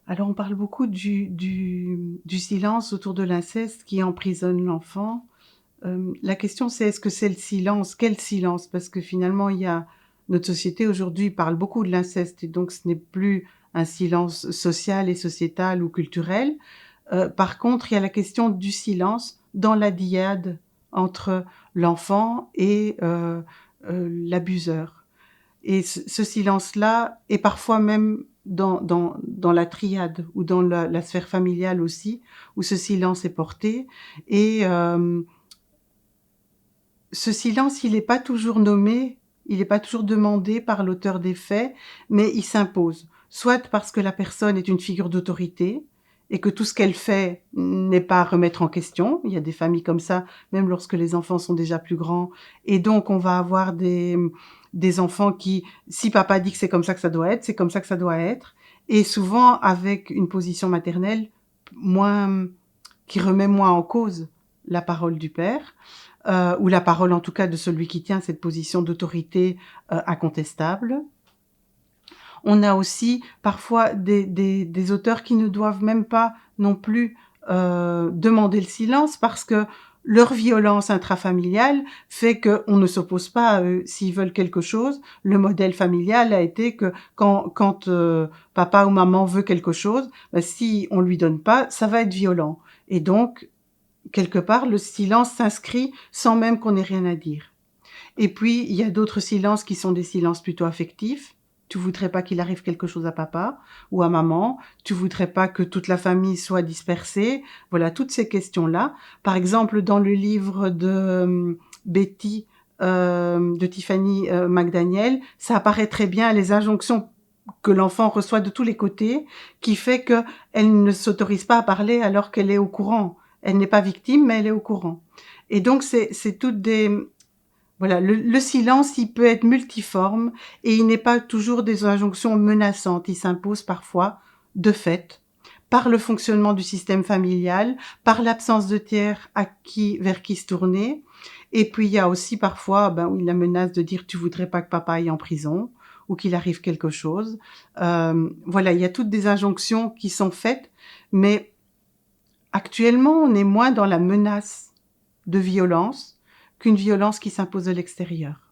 Alors on parle beaucoup du silence autour de l'inceste qui emprisonne l'enfant. La question c'est est-ce que c'est le silence? Quel silence? Parce que finalement il y a notre société aujourd'hui parle beaucoup de l'inceste et donc ce n'est plus un silence social et sociétal ou culturel. Par contre, il y a la question du silence dans la dyade entre l'enfant et l'abuseur. Et ce silence-là est parfois même dans la triade ou dans la sphère familiale aussi, où ce silence est porté. Et ce silence, il n'est pas toujours nommé, il n'est pas toujours demandé par l'auteur des faits, mais il s'impose. Soit parce que la personne est une figure d'autorité et que tout ce qu'elle fait n'est pas à remettre en question. Il y a des familles comme ça, même lorsque les enfants sont déjà plus grands. Et donc, on va avoir des enfants qui, si papa dit que c'est comme ça que ça doit être, c'est comme ça que ça doit être. Et souvent avec une position maternelle moins, qui remet moins en cause la parole du père ou la parole en tout cas de celui qui tient cette position d'autorité incontestable. On a aussi parfois des auteurs qui ne doivent même pas non plus demander le silence parce que leur violence intrafamiliale fait qu'on ne s'oppose pas à eux. S'ils veulent quelque chose, le modèle familial a été que quand papa ou maman veut quelque chose, ben, si on lui donne pas, ça va être violent. Et donc, quelque part, le silence s'inscrit sans même qu'on ait rien à dire. Et puis, il y a d'autres silences qui sont des silences plutôt affectifs. Tu voudrais pas qu'il arrive quelque chose à papa ou à maman. Tu voudrais pas que toute la famille soit dispersée. Voilà, toutes ces questions-là. Par exemple, dans le livre de Betty, de Tiffany McDaniel, ça apparaît très bien les injonctions que l'enfant reçoit de tous les côtés, qui fait qu'elle ne s'autorise pas à parler alors qu'elle est au courant. Elle n'est pas victime, mais elle est au courant. Et donc, c'est toutes des... Voilà, le silence, il peut être multiforme et il n'est pas toujours des injonctions menaçantes. Il s'impose parfois, de fait, par le fonctionnement du système familial, par l'absence de tiers vers qui se tourner. Et puis, il y a aussi parfois oui, la menace de dire tu voudrais pas que papa aille en prison ou qu'il arrive quelque chose. Voilà, il y a toutes des injonctions qui sont faites, mais actuellement, on est moins dans la menace de violence qu'une violence qui s'impose de l'extérieur.